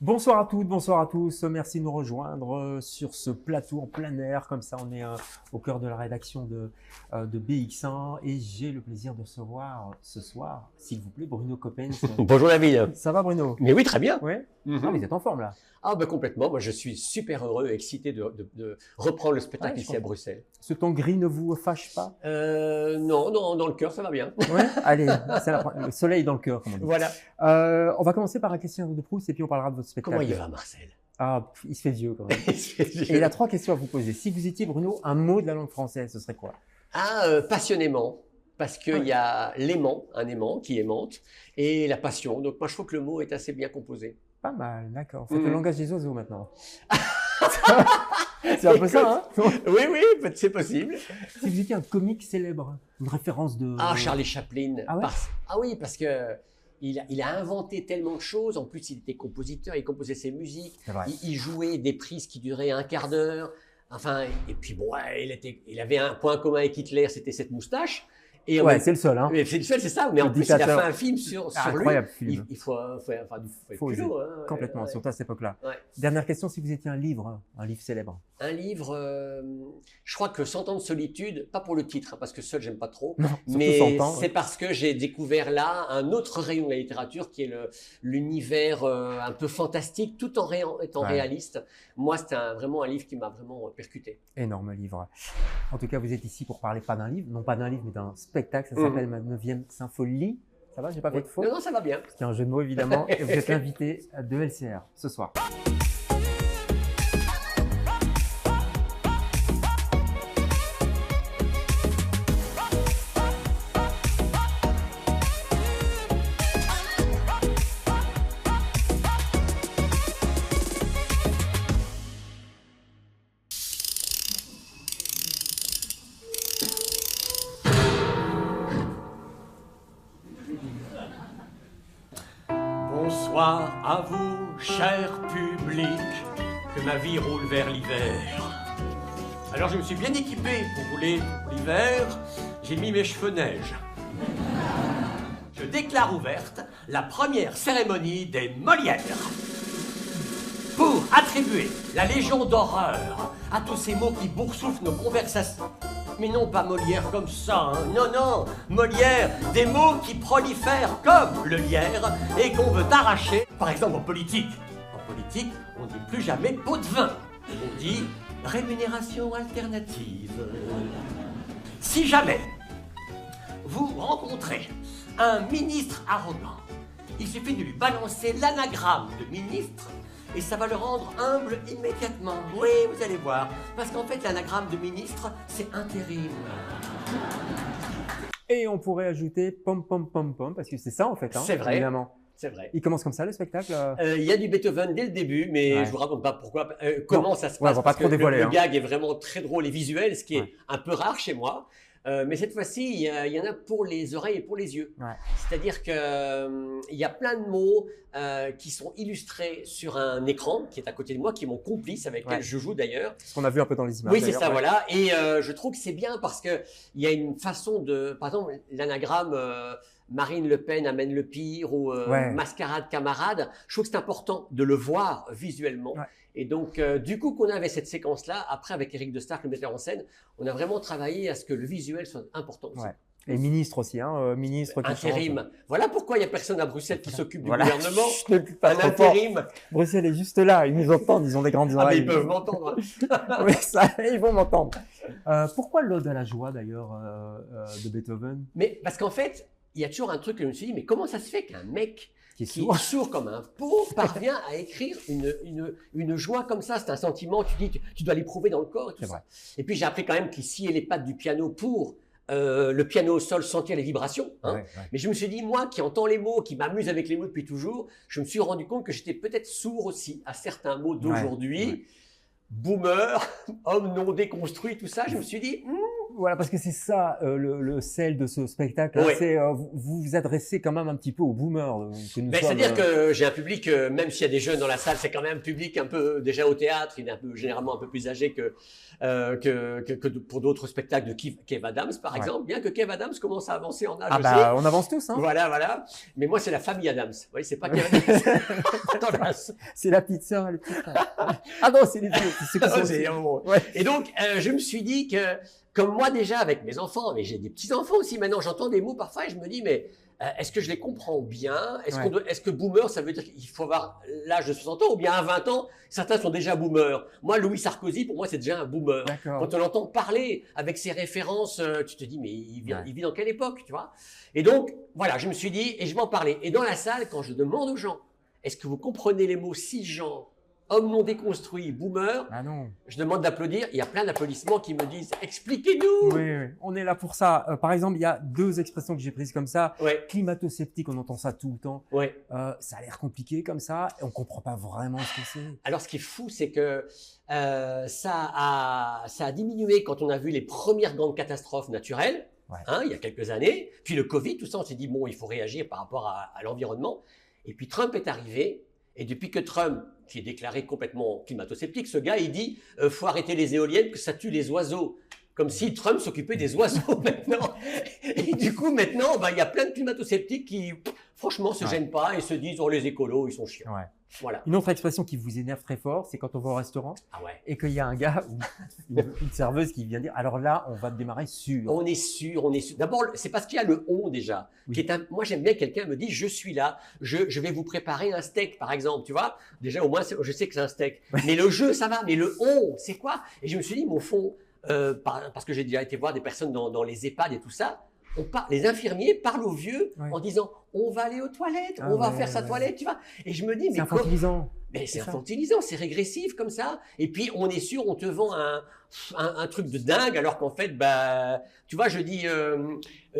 Bonsoir à toutes, bonsoir à tous. Merci de nous rejoindre sur ce plateau en plein air. Comme ça, on est au cœur de la rédaction de BX1 et j'ai le plaisir de recevoir ce soir, s'il vous plaît, Bruno Coppens. Bonjour David. Ça va, Bruno? Mais oui, très bien. Oui. Ah, vous êtes en forme là. Ah bah complètement, moi je suis super heureux et excité de reprendre le spectacle Ouais, ici à Bruxelles. Ce ton gris ne vous fâche pas? Non, dans le cœur ça va bien. Ouais. Allez, c'est le soleil dans le cœur, comme on dit. Voilà. On va commencer par la question de Proust et puis on parlera de votre spectacle. Comment il va Marcel? Ah, il se fait vieux quand même. Il se fait vieux. Et il a 3 questions à vous poser. Si vous étiez, Bruno, un mot de la langue française, ce serait quoi? Passionnément, parce qu'il Ouais. y a l'aimant, un aimant qui aimante, et la passion. Donc moi je trouve que le mot est assez bien composé. Pas mal, d'accord. Faites le Mhm. langage des oiseaux maintenant. C'est un peu ça, hein? Oui, c'est possible. Si vous étiez un comique célèbre, une référence de... Ah, Charlie Chaplin. Ah ouais? Oui, parce que il a inventé tellement de choses. En plus, il était compositeur, il composait ses musiques, C'est vrai. il jouait des prises qui duraient un quart d'heure. Enfin, et puis bon, ouais, il avait un point commun avec Hitler, c'était cette moustache. Et en Ouais, même- c'est le seul, hein? mais c'est le seul, c'est ça. Mais Le en plus, il a fait dictateur. un film sur lui. Incroyable film. Il faut enfin, Faut du oser. culot, hein, Complètement, ouais. surtout à cette époque-là. Ouais. Dernière question, si vous étiez un livre célèbre. Un livre, je crois que 100 ans de solitude, pas pour le titre, hein, parce que seul, j'aime pas trop. Non, surtout Mais 100 ans. c'est parce que j'ai découvert là un autre rayon de la littérature qui est l'univers un peu fantastique tout en étant Ouais. réaliste. Moi, c'était vraiment un livre qui m'a vraiment percuté. Énorme livre. En tout cas, vous êtes ici pour parler pas d'un livre, non pas d'un livre, mais d'un spectacle. Ça s'appelle Ma 9e symphonie. Ça va, j'ai pas fait de faute? Non, ça va bien. C'est un jeu de mots, évidemment. Et vous êtes l'invité de LCR ce soir. Bonsoir à vous, cher public, que ma vie roule vers l'hiver. Alors je me suis bien équipé pour rouler pour l'hiver, j'ai mis mes cheveux neige. Je déclare ouverte la première cérémonie des Molières. Pour attribuer la Légion d'horreur à tous ces mots qui boursouflent nos conversations. Mais non pas Molière comme ça, hein. Non, Molière, des mots qui prolifèrent comme le lierre et qu'on veut arracher, par exemple en politique. En politique, on dit plus jamais pot de vin, on dit rémunération alternative. Si jamais vous rencontrez un ministre arrogant, il suffit de lui balancer l'anagramme de ministre et ça va le rendre humble immédiatement. Oui, vous allez voir. Parce qu'en fait, l'anagramme de ministre, c'est intérim. Et on pourrait ajouter pom pom pom pom, parce que c'est ça en fait, hein, C'est vrai. évidemment. C'est vrai. Il commence comme ça le spectacle? Il y a du Beethoven dès le début, mais Ouais. je vous raconte pas pourquoi, comment ça se passe. Ouais, on va pas parce trop que dévoiler, Le hein. gag est vraiment très drôle et visuel, ce qui est Ouais. un peu rare chez moi. Mais cette fois-ci, il y en a pour les oreilles et pour les yeux. Ouais. C'est-à-dire que il y a plein de mots qui sont illustrés sur un écran qui est à côté de moi, qui est mon complice avec lequel Ouais. je joue d'ailleurs. Ce qu'on a vu un peu dans les images. Oui, c'est d'ailleurs, ça, ouais. voilà. Et je trouve que c'est bien parce que il y a une façon de, par exemple, l'anagramme Marine Le Pen amène le pire ou Ouais. mascarade camarade. Je trouve que c'est important de le voir visuellement. Ouais. Et donc, du coup, qu'on avait cette séquence-là, après avec Éric de Starck, le metteur en scène, on a vraiment travaillé à ce que le visuel soit important aussi. Ouais. Et ministre aussi, hein, ministre qui Intérim. change. Voilà pourquoi il n'y a personne à Bruxelles qui s'occupe du Voilà. gouvernement. Chut, ne le dites pas Un trop fort. intérim. Bruxelles est juste là, ils nous entendent, ils ont des grandes Ah, mais oreilles. ils peuvent m'entendre. Oui, ça, ils vont m'entendre. Pourquoi l'Ode à la joie d'ailleurs de Beethoven, Mais parce qu'en fait, il y a toujours un truc que je me suis dit, mais comment ça se fait qu'un mec qui est qui sourd? est sourd comme un pot parvient à écrire une joie comme ça? C'est un sentiment, tu dis, tu dois l'éprouver dans le corps et tout C'est ça. vrai. Et puis j'ai appris quand même qu'il sciait les pattes du piano pour le piano au sol sentir les vibrations. Hein. Ouais, ouais. Mais je me suis dit, moi qui entends les mots, qui m'amuse avec les mots depuis toujours, je me suis rendu compte que j'étais peut-être sourd aussi à certains mots d'aujourd'hui. Ouais. Boomer, homme non déconstruit, tout ça. Je me suis dit, Voilà, parce que c'est ça le sel de ce spectacle. Hein, Ouais. c'est vous vous adressez quand même un petit peu aux boomers que nous sommes. C'est-à-dire que j'ai un public, même s'il y a des jeunes dans la salle, c'est quand même un public un peu déjà au théâtre, il est généralement un peu plus âgé que pour d'autres spectacles de Kev Adams, par exemple, bien que Kev Adams commence à avancer en âge Ah aussi. bah on avance tous. Hein. Voilà. Mais moi, c'est la famille Adams. Vous voyez, c'est pas Kev Adams. Attends, C'est la petite sœur et le petit frère. Ah non, c'est les vieux. C'est ceux qui sont c'est- Ouais. Et donc, je me suis dit que, comme moi déjà avec mes enfants, mais j'ai des petits-enfants aussi maintenant, j'entends des mots parfois et je me dis, mais est-ce que je les comprends bien? Est-ce que boomer, ça veut dire qu'il faut avoir l'âge de 60 ans ou bien à 20 ans, certains sont déjà boomers? Moi, Louis Sarkozy, pour moi, c'est déjà un boomer. D'accord. Quand on l'entend parler avec ses références, tu te dis, mais Ouais. il vit dans quelle époque, tu vois? Et donc, voilà, je me suis dit, et je vais en parler. Et dans la salle, quand je demande aux gens, est-ce que vous comprenez les mots cisgenre, homme non déconstruit, boomer? Ah non. Je demande d'applaudir. Il y a plein d'applaudissements qui me disent « Expliquez-nous !» Oui, on est là pour ça. Par exemple, il y a deux expressions que j'ai prises comme ça. Ouais, Climato-sceptique, on entend ça tout le temps. ouais. Ça a l'air compliqué comme ça. Et on comprend pas vraiment ce que c'est. Alors, ce qui est fou, c'est que ça a diminué quand on a vu les premières grandes catastrophes naturelles, Ouais. hein, il y a quelques années. Puis le Covid, tout ça, on s'est dit « Bon, il faut réagir par rapport à l'environnement. » Et puis Trump est arrivé. Et depuis que Trump, qui est déclaré complètement climato-sceptique, ce gars, il dit faut arrêter les éoliennes, que ça tue les oiseaux. Comme si Trump s'occupait des oiseaux maintenant. Et du coup, maintenant, il y a plein de climato-sceptiques qui, franchement, se gênent pas et se disent oh, les écolos, ils sont chiants. Ouais. Voilà. Une autre expression qui vous énerve très fort, c'est quand on va au restaurant Ah ouais. et qu'il y a un gars ou une serveuse qui vient dire alors là, on va démarrer sûr. On est sûr, on est sûr. D'abord, c'est parce qu'il y a le on déjà. Oui. Qui est moi, j'aime bien que quelqu'un me dise je suis là, je vais vous préparer un steak, par exemple. Tu vois, déjà, au moins, je sais que c'est un steak. Mais le je, ça va. Mais le on, c'est quoi? Et je me suis dit, mon fond, parce que j'ai déjà été voir des personnes dans les EHPAD et tout ça, les infirmiers parlent aux vieux Ouais. en disant on va aller aux toilettes, Ah on va ouais, faire sa ouais. toilette, tu vois. Et je me dis, C'est mais infantilisant. mais c'est C'est ça. infantilisant, c'est régressif comme ça. Et puis, on est sûr, on te vend un truc de dingue, alors qu'en fait, tu vois, je dis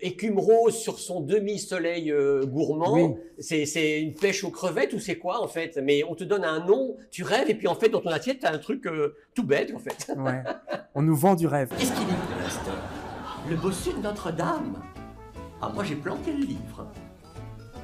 écume rose sur son demi-soleil gourmand. Oui. C'est une pêche aux crevettes ou c'est quoi, en fait? Mais on te donne un nom, tu rêves, et puis en fait, dans ton assiette, tu as un truc tout bête, en fait. Ouais. On nous vend du rêve. Qu'est-ce qu'il dit, le reste? Le bossu de Notre-Dame? Ah, moi j'ai planqué le livre.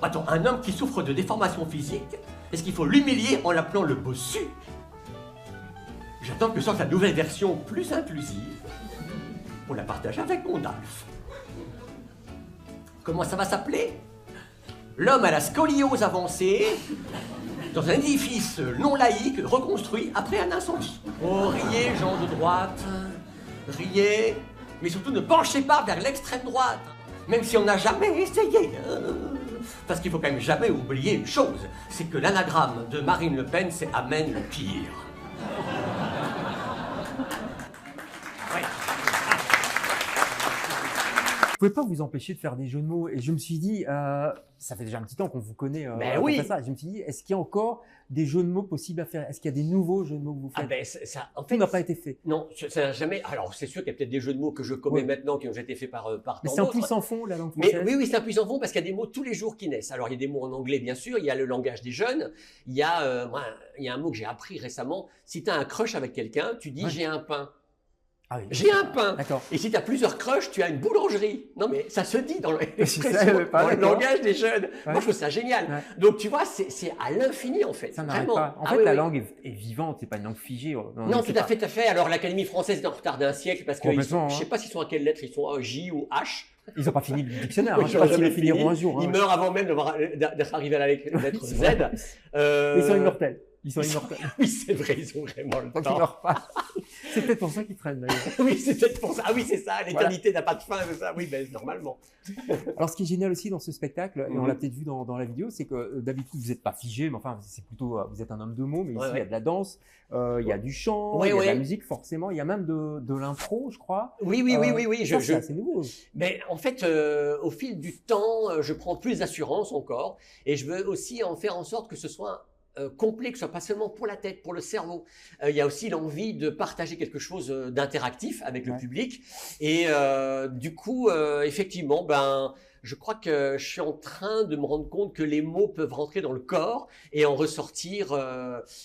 Attends, un homme qui souffre de déformation physique, est-ce qu'il faut l'humilier en l'appelant le bossu? J'attends que sorte la nouvelle version plus inclusive pour la partager avec mon DALF. Comment ça va s'appeler? L'homme à la scoliose avancée dans un édifice non laïque reconstruit après un incendie. Oh, riez, gens de droite, riez, mais surtout ne penchez pas vers l'extrême droite, même si on n'a jamais essayé. Parce qu'il faut quand même jamais oublier une chose, c'est que l'anagramme de Marine Le Pen, c'est Amen le pire. Ouais. Vous pouvez pas vous empêcher de faire des jeux de mots. Et je me suis dit, ça fait déjà un petit temps qu'on vous connaît. Ben qu'on oui. fait ça. Je me suis dit, est-ce qu'il y a encore des jeux de mots possibles à faire? Est-ce qu'il y a des nouveaux jeux de mots que vous Ah faites? ben, ça, en Tout fait, n'a pas été fait. non, ça n'a jamais. Alors, c'est sûr qu'il y a peut-être des jeux de mots que je commets Oui. maintenant qui ont déjà été faits par Mais tant c'est un d'autres. puissant fond, la langue Mais française. oui, c'est un puissant fond parce qu'il y a des mots tous les jours qui naissent. Alors, il y a des mots en anglais, bien sûr. Il y a le langage des jeunes. Il y a, il y a un mot que j'ai appris récemment. Si tu as un crush avec quelqu'un, tu dis Ouais. j'ai un pain. Ah oui. J'ai un pain. D'accord. Et si tu as plusieurs crushs, tu as une boulangerie. Non, mais ça se dit dans Je l'expression, savais pas, dans le d'accord. langage des jeunes. Ouais. Moi, je trouve ça génial. Ouais. Donc, tu vois, c'est à l'infini, en fait. Ça n'arrête Vraiment. pas. En Ah fait, oui, la oui. langue est vivante, c'est pas une langue figée. Non, tout à fait, tout à fait. Alors, l'Académie française est en retard d'un siècle parce que Complètement, je hein. sais pas s'ils sont à quelle lettre, ils sont à J ou H. Ils n'ont pas fini le dictionnaire. Oui, Hein. Je sais pas ils ont s'ils le jamais finiront fini. un jour. Ils Hein. meurent avant même d'être arrivés à la lettre C'est Z. vrai. Ils sont immortels. Ils sont Ils sont- immortels. Oui, c'est vrai, ils ont vraiment le Donc ils temps. meurent pas. C'est peut-être pour ça qu'ils traînent d'ailleurs. Oui, c'est peut-être pour ça. Ah oui, c'est ça. L'éternité Voilà. n'a pas de fin, c'est ça. Oui, ben, normalement. Alors, ce qui est génial aussi dans ce spectacle, et on Mhm. l'a peut-être vu dans la vidéo, c'est que d'habitude, vous n'êtes pas figé, mais enfin, c'est plutôt, vous êtes un homme de mots, mais ici, Ouais, il y a ouais. de la danse, il y a du chant, Ouais, il y a de la ouais. musique, forcément, il y a même de l'impro, je crois. Oui, oui, oui, oui, oui. Ça, c'est assez nouveau. Mais en fait, au fil du temps, je prends plus d'assurance encore, et je veux aussi en faire en sorte que ce soit complet, que ce soit pas seulement pour la tête, pour le cerveau. Il y a aussi l'envie de partager quelque chose d'interactif avec le Ouais. public, et du coup, effectivement, je crois que je suis en train de me rendre compte que les mots peuvent rentrer dans le corps et en ressortir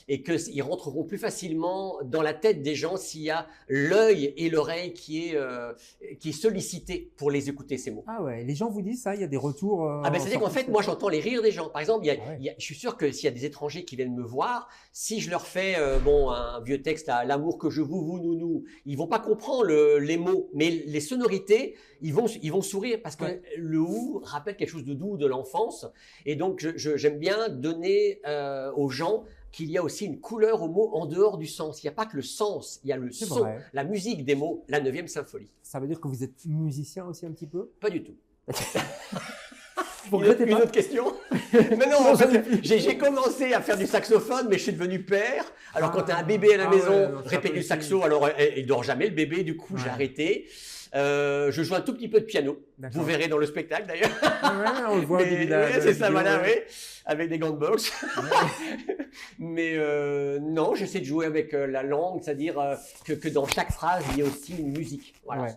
et qu'ils rentreront plus facilement dans la tête des gens s'il y a l'œil et l'oreille qui est sollicité pour les écouter, ces mots. Ah ouais, les gens vous disent ça, il y a des retours. Ah ben, c'est-à-dire qu'en fait, moi j'entends les rires des gens. Par exemple, ouais. je suis sûr que s'il y a des étrangers qui viennent me voir, si je leur fais un vieux texte à l'amour que je vous, nous, ils vont pas comprendre les mots, mais les sonorités, ils vont sourire parce que le ou rappelle quelque chose de doux de l'enfance. Et donc j'aime bien donner aux gens qu'il y a aussi une couleur aux mots en dehors du sens. Il n'y a pas que le sens, il y a le son, la musique des mots, la 9e symphonie. Ça veut dire que vous êtes musicien aussi un petit peu? Pas du tout. Vous une autre question? Mais non, en fait, j'ai commencé à faire du saxophone, mais je suis devenu père. Alors quand tu as un bébé à la maison, répète du saxo, alors il dort jamais le bébé, du coup j'ai arrêté. Je joue un tout petit peu de piano. Vous verrez dans le spectacle d'ailleurs. Ouais, on le voit au début de la c'est ça, voilà, oui, avec des gants de boxe. Mais non, j'essaie de jouer avec la langue, c'est-à-dire que dans chaque phrase, il y a aussi une musique. Voilà. Ouais.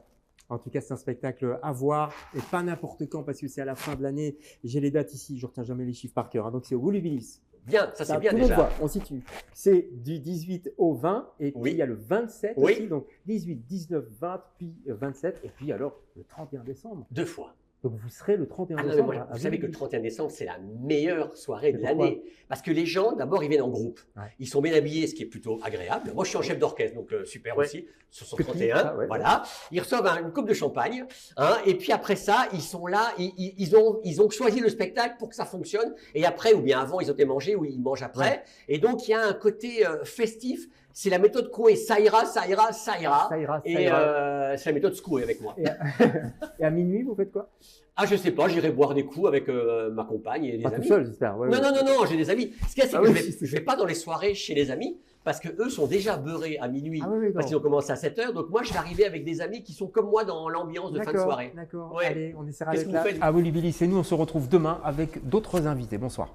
En tout cas, c'est un spectacle à voir et pas n'importe quand parce que c'est à la fin de l'année. J'ai les dates ici, je retiens jamais les chiffres par cœur. Hein. Donc c'est au Volubilis. Bien, ça c'est bien tout déjà. Voit, on situe. C'est du 18 au 20 et puis il y a le 27 aussi. Donc 18, 19, 20, puis 27 et puis alors le 31 décembre. 2 fois. Donc vous serez le 31 décembre. Vous savez que le 31 décembre, c'est la meilleure soirée de l'année. Parce que les gens, d'abord, ils viennent en groupe. Ouais. Ils sont bien habillés, ce qui est plutôt agréable. Moi, je suis en chef d'orchestre, donc super aussi, sur son 31. Voilà. Ils reçoivent une coupe de champagne. Hein, et puis après ça, ils sont là, ils ont choisi le spectacle pour que ça fonctionne. Et après, ou bien avant, ils ont été mangés, ou ils mangent après. Ouais. Et donc, il y a un côté festif. C'est la méthode Coué, ça ira, ça ira, ça ira. Ça ira, ça et c'est la méthode Coué avec moi. Et à minuit, vous faites quoi? Ah, je sais pas, j'irai boire des coups avec ma compagne et des amis. Pas tout seul, j'espère. Ouais, non, j'ai des amis. Ce qu'il y a, c'est que je vais pas dans les soirées chez les amis parce que eux sont déjà beurrés à minuit parce qu'ils ont commencé à 7 h. Donc moi, je vais arriver avec des amis qui sont comme moi dans l'ambiance de fin de soirée. D'accord. Ouais. Allez, on essaiera Qu'est-ce que vous faites? À Volubilis et nous, on se retrouve demain avec d'autres invités. Bonsoir.